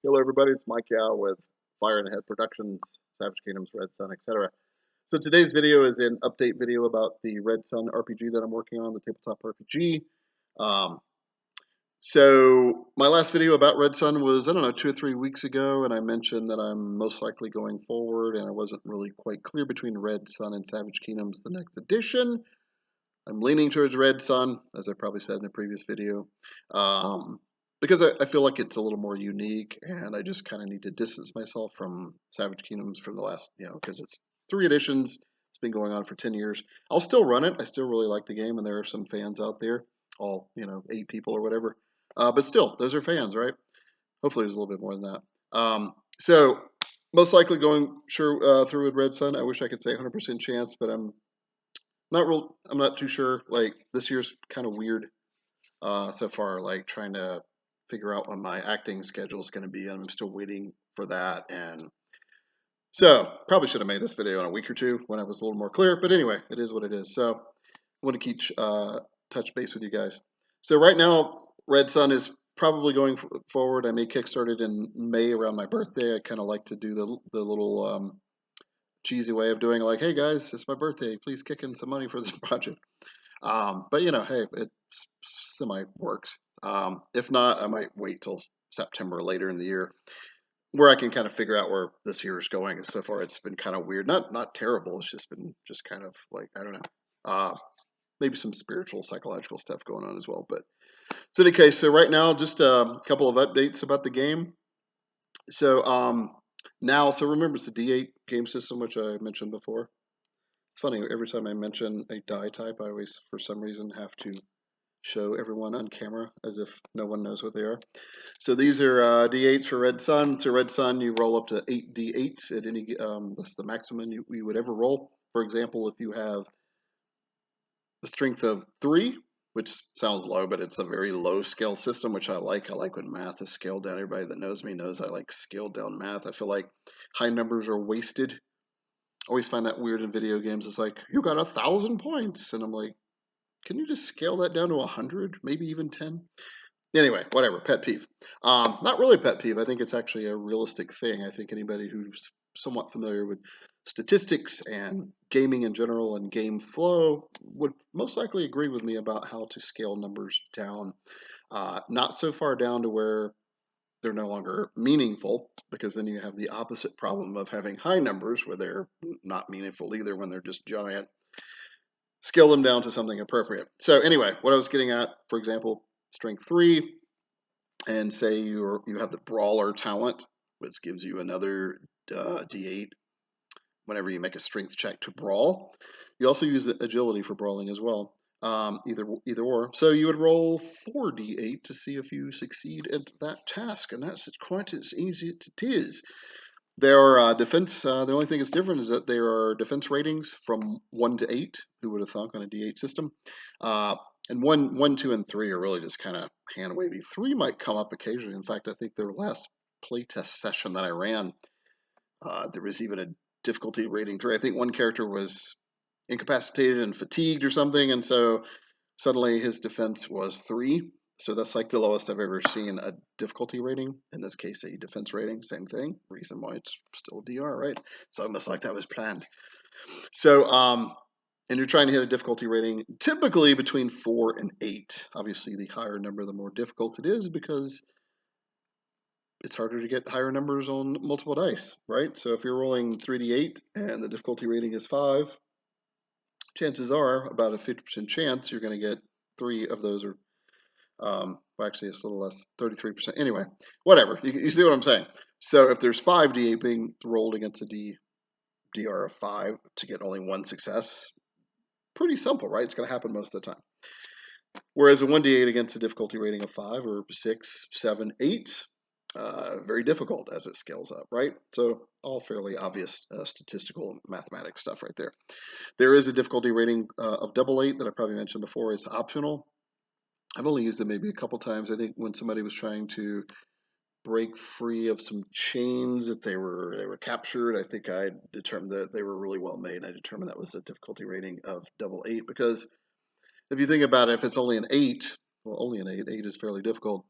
Hello, everybody. It's Mike Yao with Fire in the Head Productions, Savage Kingdoms, Red Sun, etc. So today's video is an update video about the Red Sun RPG that I'm working on, the tabletop RPG. Um, so my last video about Red Sun was, I don't know, 2 or 3 weeks ago, and I mentioned that I'm most likely going forward, and I wasn't really quite clear between Red Sun and Savage Kingdoms, the next edition. I'm leaning towards Red Sun, as I probably said in a previous video. Because I feel like it's a little more unique, and I just kind of need to distance myself from Savage Kingdoms from the last, because it's 3 editions. It's been going on for 10 years. I'll still run it. I still really like the game, and there are some fans out there, all 8 people or whatever. But still, those are fans, right? Hopefully, there's a little bit more than that. So most likely going through with Red Sun. I wish I could say 100% chance, but I'm not too sure. Like this year's kind of weird so far. Like trying to figure out what my acting schedule is going to be. I'm still waiting for that, and so probably should have made this video in a week or two when I was a little more clear. But anyway, it is what it is. So I want to keep touch base with you guys. So right now, Red Sun is probably going forward. I may kickstart it in May around my birthday. I kind of like to do the little cheesy way of doing like, hey guys, it's my birthday. Please kick in some money for this project. But hey, it semi works. If not, I might wait till September later in the year, where I can kind of figure out where this year is going. So far, it's been kind of weird. Not terrible. It's just been just kind of like I don't know. Maybe some spiritual, psychological stuff going on as well. But so in any case, so right now, just a couple of updates about the game. So now, so remember, it's a D8 game system, which I mentioned before. It's funny, every time I mention a die type, I always, for some reason, have to show everyone on camera as if no one knows what they are. So these are D8s for Red Sun. So Red Sun, you roll up to 8 D8s at any, that's the maximum you would ever roll. For example, if you have a strength of 3, which sounds low, but it's a very low scale system, which I like. I like when math is scaled down. Everybody that knows me knows I like scaled down math. I feel like high numbers are wasted. Always find that weird in video games. It's like, you got 1,000 points. And I'm like, can you just scale that down to 100, maybe even 10? Anyway, whatever, pet peeve. Not really a pet peeve. I think it's actually a realistic thing. I think anybody who's somewhat familiar with statistics and gaming in general and game flow would most likely agree with me about how to scale numbers down. Not so far down to where they're no longer meaningful, because then you have the opposite problem of having high numbers where they're not meaningful either when they're just giant. Scale them down to something appropriate. So anyway, what I was getting at, for example, strength 3, and say you have the brawler talent, which gives you another D8 whenever you make a strength check to brawl. You also use agility for brawling as well. Either or. So you would roll 4d8 to see if you succeed at that task, and that's quite as easy as it is. There are defense. The only thing that's different is that there are defense ratings from 1 to 8. Who would have thought on a D8 system? And 1, 2, and 3 are really just kind of hand wavy. 3 might come up occasionally. In fact, I think the last playtest session that I ran, there was even a difficulty rating 3. I think one character was incapacitated and fatigued or something, and so suddenly his defense was 3. So that's like the lowest I've ever seen a difficulty rating. In this case, a defense rating. Same thing. Reason why it's still a DR, right? It's almost like that was planned. So, and you're trying to hit a difficulty rating typically between 4 and 8. Obviously, the higher number, the more difficult it is, because it's harder to get higher numbers on multiple dice, right? So if you're rolling 3d8 and the difficulty rating is 5, chances are about a 50% chance you're going to get 3 of those, or well, actually it's a little less, 33%. Anyway, whatever. You see what I'm saying? So if there's 5d8 being rolled against a DR of 5 to get only 1 success, pretty simple, right? It's going to happen most of the time. Whereas a 1d8 against a difficulty rating of 5 or 6, 7, 8, very difficult as it scales up, right? So all fairly obvious statistical mathematics stuff right there. There is a difficulty rating of 8 that I probably mentioned before. It's optional. I've only used it maybe a couple times. I think when somebody was trying to break free of some chains that they were captured, I think I determined that they were really well made. I determined that was a difficulty rating of 8, because if you think about it, if it's only an 8, well, only an 8 is fairly difficult.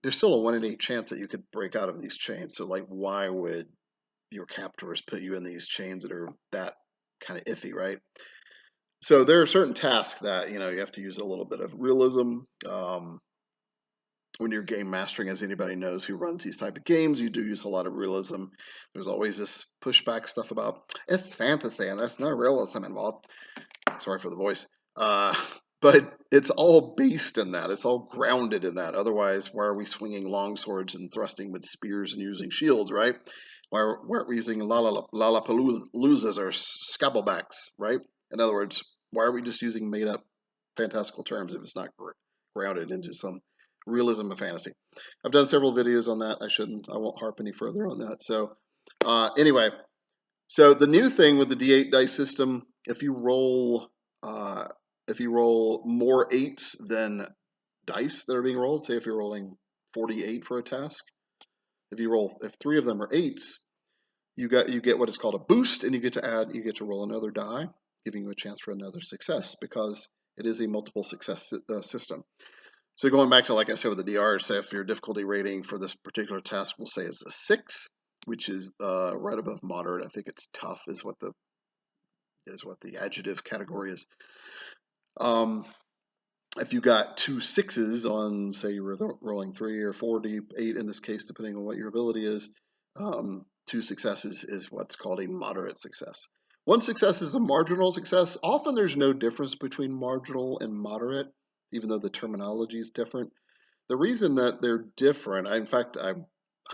there's still a 1 in 8 chance that you could break out of these chains. So like, why would your captors put you in these chains that are that kind of iffy, right? So there are certain tasks that you have to use a little bit of realism. When you're game mastering, as anybody knows who runs these type of games, you do use a lot of realism. There's always this pushback stuff about it's fantasy and there's no realism involved. Sorry for the voice. Uh, but it's all based in that. It's all grounded in that. Otherwise, why are we swinging long swords and thrusting with spears and using shields, right? Why aren't we using Lollapaloozas or scabblebacks, right? In other words, why are we just using made up fantastical terms if it's not grounded into some realism of fantasy? I've done several videos on that. I won't harp any further on that. So, anyway, so the new thing with the D8 dice system, uh, if you roll more eights than dice that are being rolled, say if you're rolling 48 for a task, if three of them are eights, you get what is called a boost, and you get to roll another die, giving you a chance for another success because it is a multiple success system. So going back to, like I said, with the DRs, say if your difficulty rating for this particular task, we'll say is a 6, which is right above moderate. I think it's tough is what the adjective category is. If you got 2 6s on, say you were rolling 3 or 4 d8 in this case, depending on what your ability is, 2 successes is what's called a moderate success. 1 success is a marginal success. Often there's no difference between marginal and moderate, even though the terminology is different. The reason that they're different, in fact, I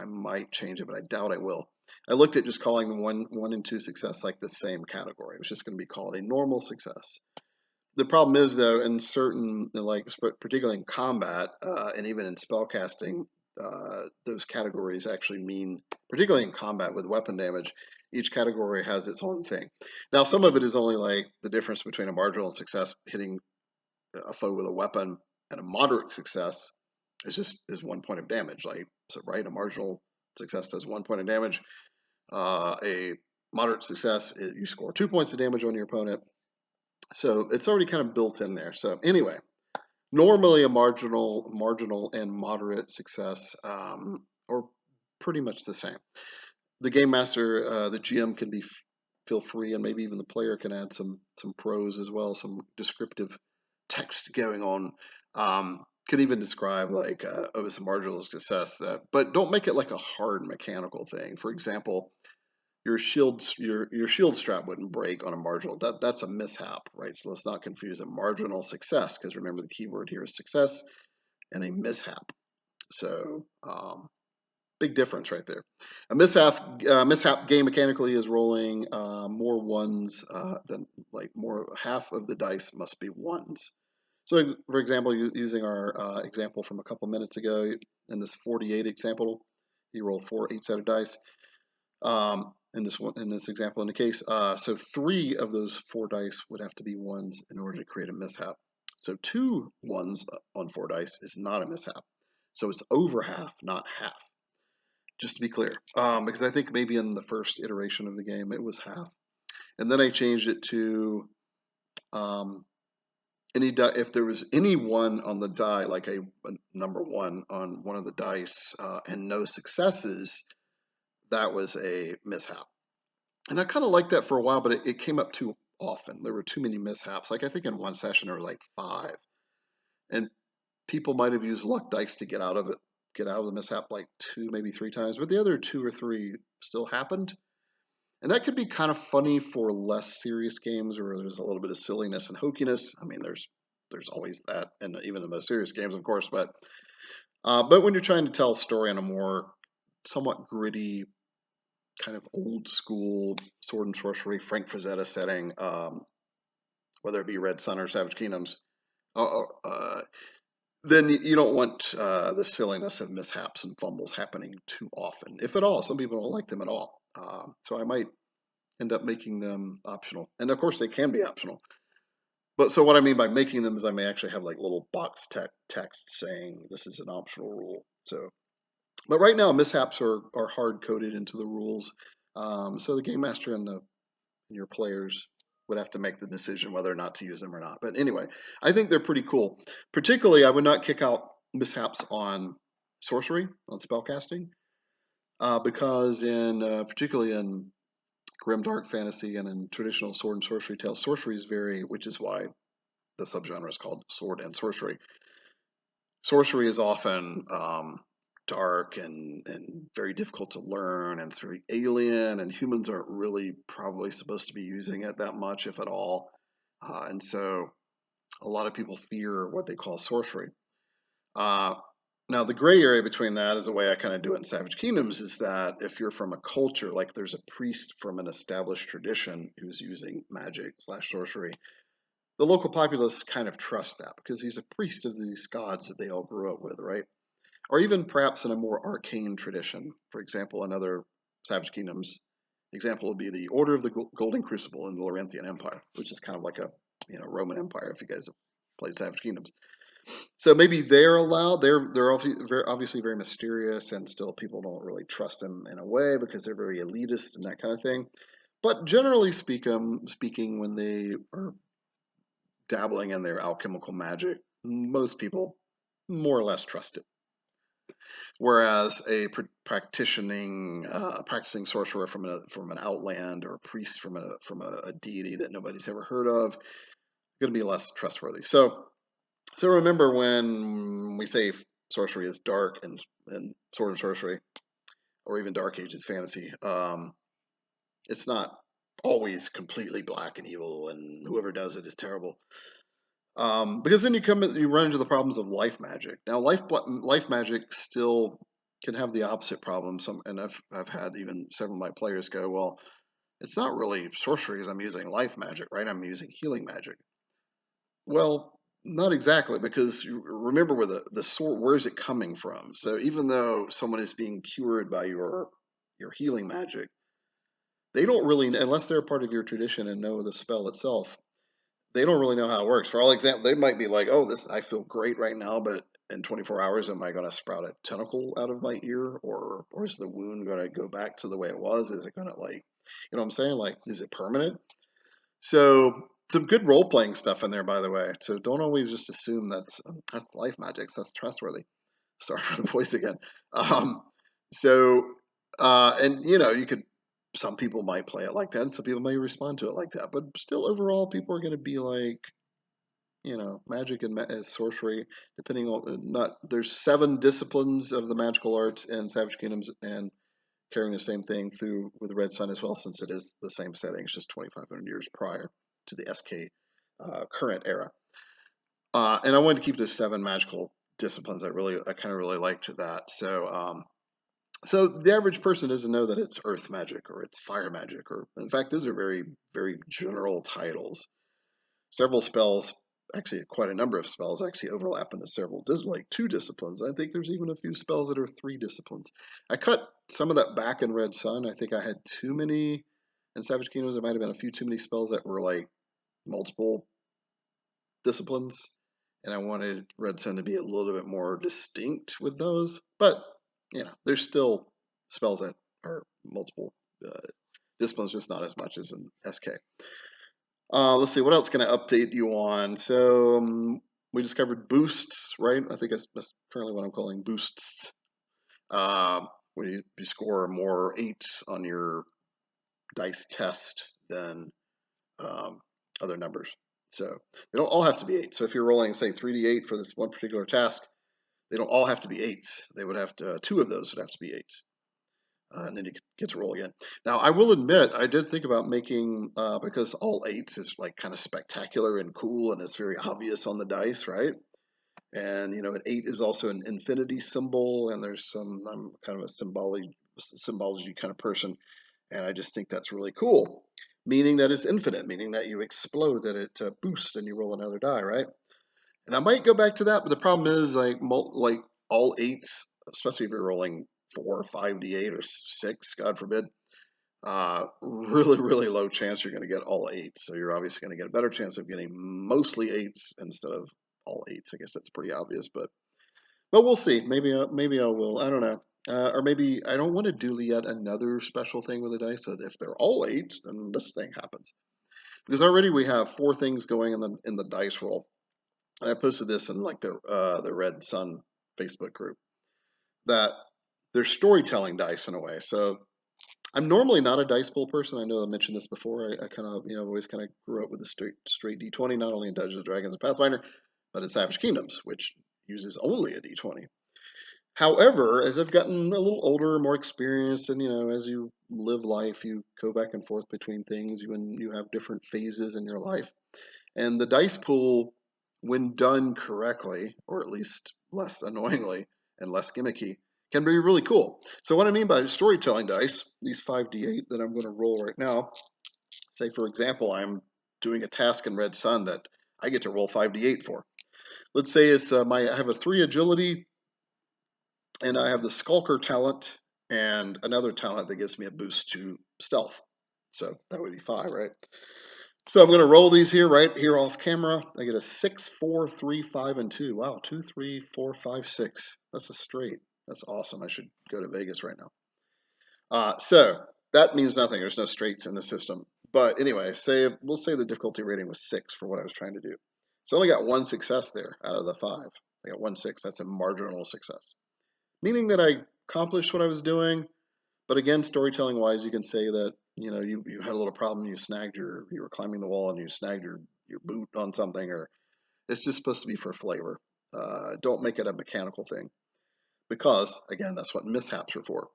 might change it, but I doubt I will. I looked at just calling them one and 2 success like the same category. It was just going to be called a normal success. The problem is, though, in certain, like particularly in combat and even in spellcasting, those categories actually mean, particularly in combat with weapon damage, each category has its own thing. Now, some of it is only like the difference between a marginal success hitting a foe with a weapon and a moderate success is 1 point of damage. Like, so, right, a marginal success does 1 point of damage. A moderate success, you score 2 points of damage on your opponent. So it's already kind of built in there. So anyway, normally a marginal and moderate success are pretty much the same. The game master, the GM can feel free, and maybe even the player can add some prose as well, some descriptive text going on. Could even describe like, oh, it's a marginal success, but don't make it like a hard mechanical thing. For example, your shield strap wouldn't break on a marginal. That's a mishap, right? So let's not confuse a marginal success, because remember the key word here is success, and a mishap. So big difference right there. A mishap game mechanically is rolling more ones than, like, more, half of the dice must be ones. So for example, using our example from a couple minutes ago, in this 48 example, you roll 4 8-sided dice. In this example, in the case, so 3 of those 4 dice would have to be ones in order to create a mishap. So 2 ones on 4 dice is not a mishap. So it's over half, not half. Just to be clear, because I think maybe in the first iteration of the game it was half, and then I changed it to if there was any 1 on the die, like a number 1 on one of the dice, and no successes, that was a mishap. And I kind of liked that for a while, but it came up too often. There were too many mishaps. Like, I think in one session there were like 5, and people might have used luck dice to get out of the mishap like 2, maybe 3 times, but the other 2 or 3 still happened. And that could be kind of funny for less serious games where there's a little bit of silliness and hokiness. I mean, there's always that, and even the most serious games, of course. But when you're trying to tell a story in a more somewhat gritty, kind of old school sword and sorcery Frank Frazetta setting, whether it be Red Sun or Savage Kingdoms, then you don't want the silliness of mishaps and fumbles happening too often, if at all. Some people don't like them at all, so I might end up making them optional, and of course they can be optional. But so what I mean by making them is I may actually have like little box text saying this is an optional rule. So, but right now mishaps are hard coded into the rules, so the game master and your players would have to make the decision whether or not to use them or not. But anyway, I think they're pretty cool. Particularly, I would not kick out mishaps on sorcery, on spellcasting, because particularly in grimdark fantasy and in traditional sword and sorcery tales, sorcery is which is why the subgenre is called sword and sorcery. Sorcery is often dark and very difficult to learn, and it's very alien, and humans aren't really probably supposed to be using it that much, if at all. And so a lot of people fear what they call sorcery. Uh, Now, the gray area between that is the way I kind of do it in Savage Kingdoms is that if you're from a culture, like there's a priest from an established tradition who's using magic slash sorcery, the local populace kind of trust that because he's a priest of these gods that they all grew up with, right? Or even perhaps in a more arcane tradition. For example, another Savage Kingdoms example would be the Order of the Golden Crucible in the Laurentian Empire, which is kind of like a Roman Empire if you guys have played Savage Kingdoms. So maybe they're allowed. They're obviously very mysterious, and still people don't really trust them in a way because they're very elitist and that kind of thing. But generally speaking, when they are dabbling in their alchemical magic, most people more or less trust it. Whereas a practicing sorcerer from an outland, or a priest from a deity that nobody's ever heard of, going to be less trustworthy. So remember, when we say sorcery is dark and sword and sorcery, or even Dark Ages fantasy, it's not always completely black and evil, and whoever does it is terrible. Because then you run into the problems of life magic. Now, life magic still can have the opposite problem. And I've had even several of my players go, well, it's not really sorcery, as I'm using life magic, right? I'm using healing magic. Well, not exactly, because you remember where the sword, where is it coming from? So even though someone is being cured by your healing magic, they don't really, unless they're a part of your tradition and know the spell itself, they don't really know how it works. For all example, they might be like, "Oh, this I feel great right now, but in 24 hours, am I going to sprout a tentacle out of my ear, or is the wound going to go back to the way it was? Is it going to what I'm saying? Like, is it permanent?" So some good role playing stuff in there, by the way. So don't always just assume that's life magic. That's trustworthy. Sorry for the voice again. Um, so and you could. Some people might play it like that, and some people may respond to it like that. But still, overall, people are going to be like, magic and sorcery, depending on not. There's 7 disciplines of the magical arts in Savage Kingdoms, and carrying the same thing through with Red Sun as well, since it is the same setting. It's just 2,500 years prior to the SK current era. And I wanted to keep the 7 magical disciplines. I kind of really liked that. So the average person doesn't know that it's earth magic or it's fire magic, or in fact, those are very, very general titles. Several spells, actually quite a number of spells, actually overlap into several, like 2 disciplines. I think there's even a few spells that are 3 disciplines. I cut some of that back in Red Sun. I think I had too many in Savage Kingdoms. There might have been a few too many spells that were like multiple disciplines, and I wanted Red Sun to be a little bit more distinct with those. But there's still spells that are multiple uh, disciplines, just not as much as in SK. Let's see, what else can I update you on? So we discovered boosts, right? I think that's currently what I'm calling boosts. Where you score more 8s on your dice test than other numbers. So they don't all have to be 8. So if you're rolling, say, 3d8 for this one particular task, they don't all have to be 8s. They would have to 2 of those would have to be 8s. And then you get to roll again. Now, I will admit, I did think about making, because all 8s is like kind of spectacular and cool, and it's very obvious on the dice, right? And an 8 is also an infinity symbol, and I'm kind of a symbology kind of person, and I just think that's really cool. Meaning that it's infinite, meaning that you explode, that it boosts, and you roll another die, right? And I might go back to that, but the problem is like all 8s, especially if you're rolling 4 or 5d8 or 6, God forbid, really, really low chance you're going to get all 8s. So you're obviously going to get a better chance of getting mostly 8s instead of all 8s. I guess that's pretty obvious, but we'll see. Maybe I will. I don't know. Or maybe I don't want to do yet another special thing with the dice. So if they're all 8s, then this thing happens. Because already we have 4 things going in the dice roll. And I posted this in like the Red Sun Facebook group. that they're storytelling dice in a way. So I'm normally not a dice pool person. I know I mentioned this before. I kind of, always kind of grew up with a straight D20, not only in Dungeons and Dragons and Pathfinder, but in Savage Kingdoms, which uses only a D20. However, as I've gotten a little older, more experienced, and as you live life, you go back and forth between things. You have different phases in your life, and the dice pool, when done correctly, or at least less annoyingly and less gimmicky, can be really cool. So what I mean by storytelling dice, these 5d8 that I'm going to roll right now, say for example, I'm doing a task in Red Sun that I get to roll 5d8 for. Let's say it's I have a 3 agility, and I have the Skulker talent and another talent that gives me a boost to stealth. So that would be 5, right? So I'm going to roll these here, right here off camera. I get a 6, 4, 3, 5, and 2. Wow, 2, 3, 4, 5, 6. That's a straight. That's awesome. I should go to Vegas right now. So that means nothing. There's no straights in the system. But anyway, we'll say the difficulty rating was 6 for what I was trying to do. So I only got 1 success there out of the 5. I got 1 6. That's a marginal success, meaning that I accomplished what I was doing. But again, storytelling wise, you can say that you had a little problem. You were climbing the wall and you snagged your boot on something, or it's just supposed to be for flavor. Don't make it a mechanical thing, because again, that's what mishaps are for.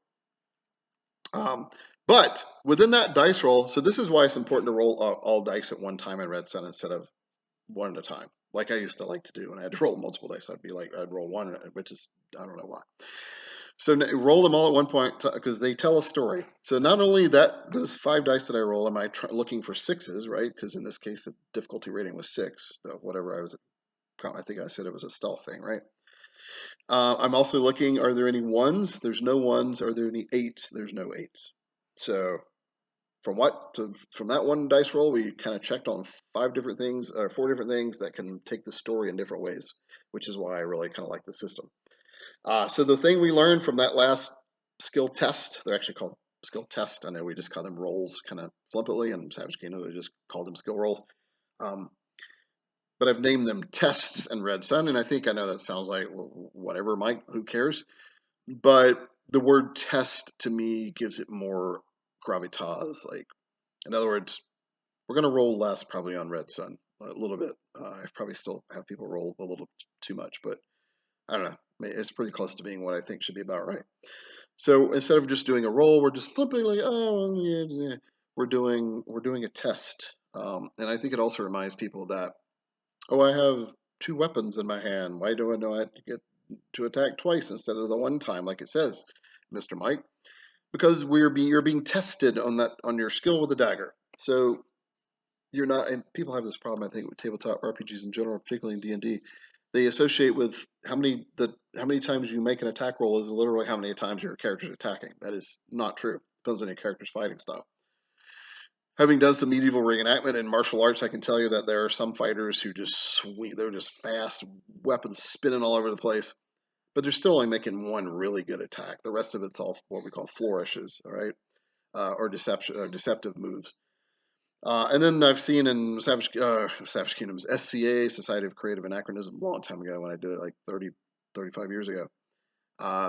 But within that dice roll, so this is why it's important to roll all dice at one time in Red Sun instead of one at a time, like I used to like to do when I had to roll multiple dice. I'd roll one, which is, I don't know why. So roll them all at one point because they tell a story. So not only that, those 5 dice that I roll, am I looking for 6s, right? Because in this case, the difficulty rating was 6. So whatever I think I said it was a stealth thing, right? I'm also looking, are there any 1s? There's no 1s. Are there any 8s? There's no 8s. So from that one dice roll, we kind of checked on 5 different things, or 4 different things that can take the story in different ways, which is why I really kind of like the system. So the thing we learned from that last skill test, they're actually called skill test. I know we just call them rolls kind of flippantly, and Savage Kingdom, we just called them skill rolls. But I've named them tests in Red Sun, and I know that sounds like whatever, Mike, who cares? But the word test to me gives it more gravitas. Like, in other words, we're going to roll less probably on Red Sun, a little bit. I probably still have people roll a little too much, but I don't know. It's pretty close to being what I think should be about right. So instead of just doing a roll, we're just flipping like, oh, yeah. We're doing a test, and I think it also reminds people that, oh, I have 2 weapons in my hand. Why do I know I get to attack twice instead of the one time, like it says, Mr. Mike? Because you're being tested on your skill with a dagger. So you're not, and people have this problem, I think, with tabletop RPGs in general, particularly in D&D. They associate with how many times you make an attack roll is literally how many times your character's attacking. That is not true. Depends on your character's fighting style. Having done some medieval reenactment and martial arts, I can tell you that there are some fighters who just swing. They're just fast, weapons spinning all over the place, but they're still only making one really good attack. The rest of it's all what we call flourishes, all right, or deceptive moves. And then I've seen in Savage Kingdoms, SCA, Society of Creative Anachronism, a long time ago when I did it, like 35 years ago.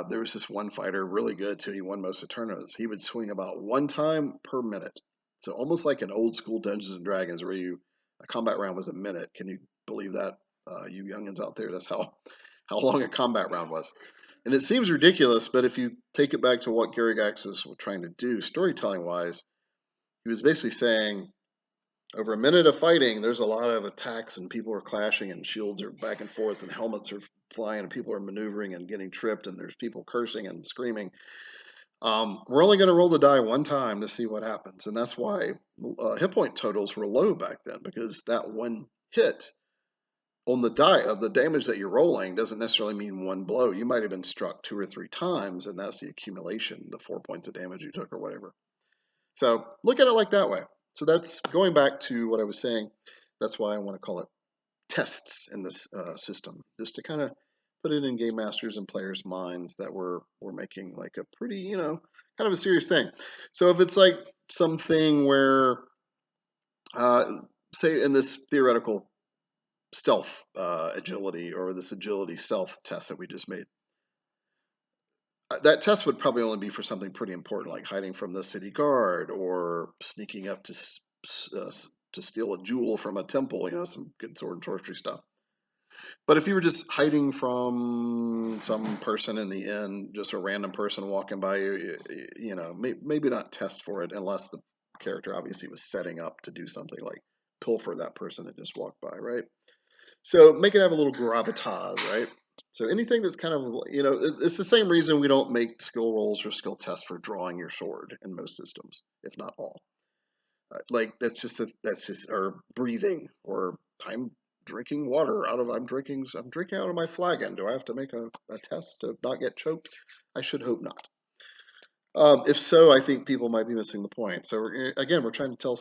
There was this one fighter, really good too. He won most of the tournaments. He would swing about 1 time per minute. So almost like an old school Dungeons and Dragons where a combat round was a minute. Can you believe that, you youngins out there? That's how long a combat round was. And it seems ridiculous, but if you take it back to what Gary Gaxis was trying to do, storytelling wise, he was basically saying, over a minute of fighting, there's a lot of attacks and people are clashing and shields are back and forth and helmets are flying and people are maneuvering and getting tripped and there's people cursing and screaming. We're only going to roll the die 1 time to see what happens. And that's why hit point totals were low back then, because that 1 hit on the die of the damage that you're rolling doesn't necessarily mean 1 blow. You might have been struck 2 or 3 times, and that's the accumulation, the 4 points of damage you took or whatever. So look at it like that way. So that's going back to what I was saying. That's why I want to call it tests in this system, just to kind of put it in game masters and players' minds that we're making like a pretty, kind of a serious thing. So if it's like something where, say in this theoretical stealth agility or this agility stealth test that we just made, that test would probably only be for something pretty important, like hiding from the city guard or sneaking up to steal a jewel from a temple. Some good sword and sorcery stuff. But if you were just hiding from some person in the inn, just a random person walking by you, maybe not test for it unless the character obviously was setting up to do something like pilfer that person that just walked by, right? So make it have a little gravitas, right? So anything that's kind of, it's the same reason we don't make skill rolls or skill tests for drawing your sword in most systems, if not all. Like that's just or breathing or I'm drinking water out of I'm drinking out of my flagon. Do I have to make a test to not get choked? I should hope not. If so, I think people might be missing the point. So again, we're trying to tell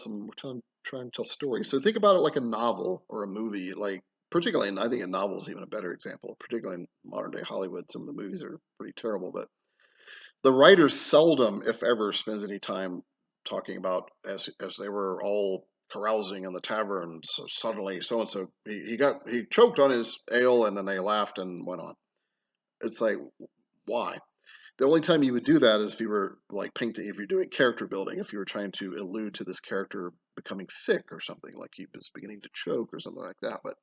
stories. So think about it like a novel or a movie. Like particularly, and I think a novel is even a better example. Particularly in modern day Hollywood, some of the movies are pretty terrible. But the writer seldom, if ever, spends any time talking about as they were all carousing in the tavern. So suddenly, so and so he choked on his ale, and then they laughed and went on. It's like why? The only time you would do that is if you were like painting, if you're doing character building, if you were trying to allude to this character becoming sick or something, like he was beginning to choke or something like that. But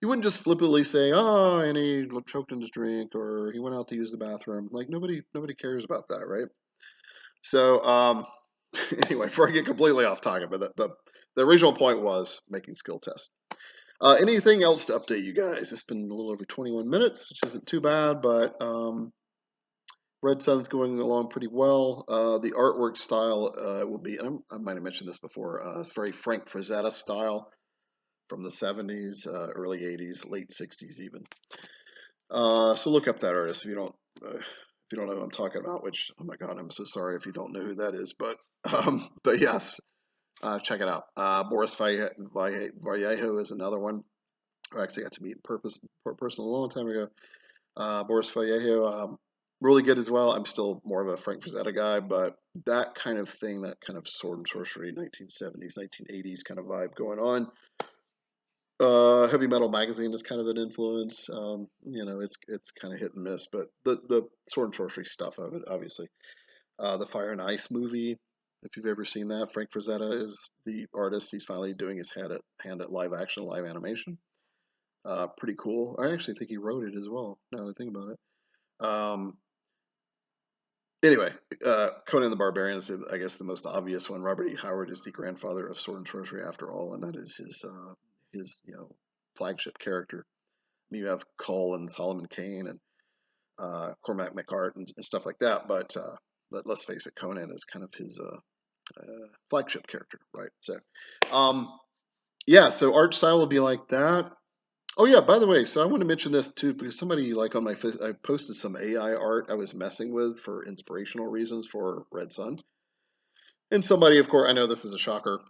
you wouldn't just flippantly say, "Oh, and he choked in his drink," or "He went out to use the bathroom." Like nobody cares about that, right? So, anyway, before I get completely off target, but the original point was making skill tests. Anything else to update you guys? It's been a little over 21 minutes, which isn't too bad, but Red Sun's going along pretty well. The artwork style will be, and I might have mentioned this before, it's very Frank Frazetta style from the 70s, early 80s, late 60s even. So look up that artist if you don't know who I'm talking about. Which, oh my God, I'm so sorry if you don't know who that is. But yes, check it out. Boris Vallejo is another one. I actually got to meet in person a long time ago. Boris Vallejo, really good as well. I'm still more of a Frank Frazetta guy, but that kind of thing, that kind of sword and sorcery, 1970s, 1980s kind of vibe going on. Heavy Metal Magazine is kind of an influence. It's kind of hit and miss, but the sword and sorcery stuff of it, obviously. The Fire and Ice movie, if you've ever seen that, Frank Frazetta is the artist. He's finally doing his hand at live action, live animation. Pretty cool. I actually think he wrote it as well. Now that I think about it. Anyway, Conan the Barbarian is, I guess, the most obvious one. Robert E. Howard is the grandfather of sword and sorcery, after all, and that is his flagship character. I mean, you have Cull and Solomon Kane and Cormac McCart and stuff like that, but let's face it, Conan is kind of his flagship character, right? So, um, yeah, so art style will be like that. Oh yeah, by the way, so I want to mention this too because somebody like on I posted some AI art I was messing with for inspirational reasons for Red Sun. And somebody, of course, I know this is a shocker,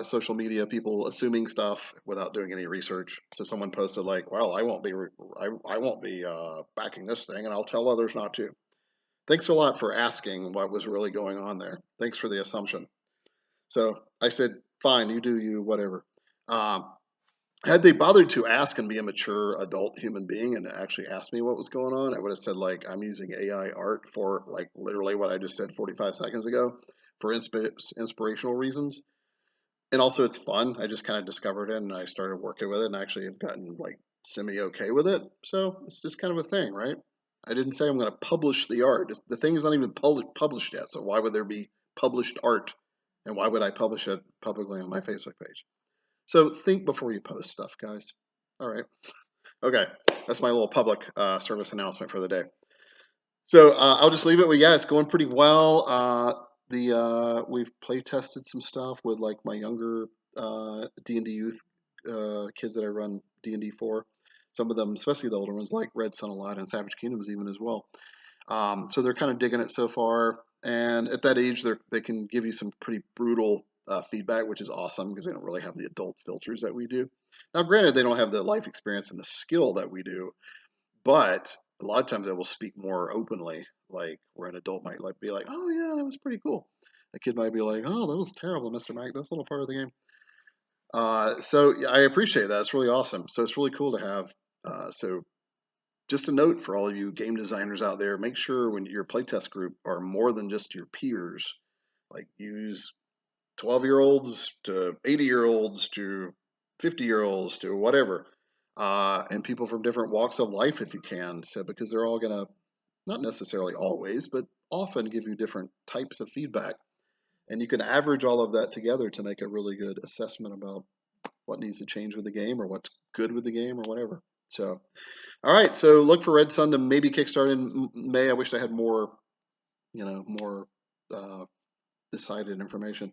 social media people assuming stuff without doing any research. So someone posted like, "Well, I won't be backing this thing, and I'll tell others not to." Thanks a lot for asking what was really going on there. Thanks for the assumption. So I said, "Fine, you do you, whatever." Um, had they bothered to ask and be a mature adult human being and actually asked me what was going on, I would have said like I'm using AI art for like literally what I just said 45 seconds ago for inspirational reasons. And also it's fun. I just kind of discovered it and I started working with it and actually have gotten like semi okay with it. So it's just kind of a thing, right? I didn't say I'm going to publish the art. The thing is not even published yet. So why would there be published art? And why would I publish it publicly on my Facebook page? So think before you post stuff, guys. All right. Okay. That's my little public service announcement for the day. So I'll just leave it with yeah, it's going pretty well. We've play tested some stuff with like my younger D&D youth kids that I run D&D for. Some of them, especially the older ones, like Red Sun a lot and Savage Kingdoms even as well. So they're kind of digging it so far. And at that age, they can give you some pretty brutal feedback, which is awesome because they don't really have the adult filters that we do. Now, granted, they don't have the life experience and the skill that we do, but a lot of times they will speak more openly, like where an adult might like be like, "Oh yeah, that was pretty cool." A kid might be like, "Oh, that was terrible, Mr. Mac. That's a little part of the game." So yeah, I appreciate that. It's really awesome. So it's really cool to have. So just a note for all of you game designers out there, make sure when your playtest group are more than just your peers. Like use 12-year-olds to 80-year-olds to 50-year-olds to whatever, and people from different walks of life if you can. So because they're all gonna, not necessarily always, but often give you different types of feedback, and you can average all of that together to make a really good assessment about what needs to change with the game or what's good with the game or whatever. So, all right. So look for Red Sun to maybe kickstart in May. I wish I had more, more uh, decided information.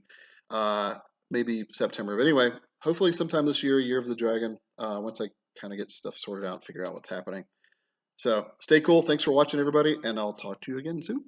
Uh, Maybe September. But anyway, hopefully sometime this year, Year of the Dragon. Once I kind of get stuff sorted out and figure out what's happening. So stay cool. Thanks for watching, everybody, and I'll talk to you again soon.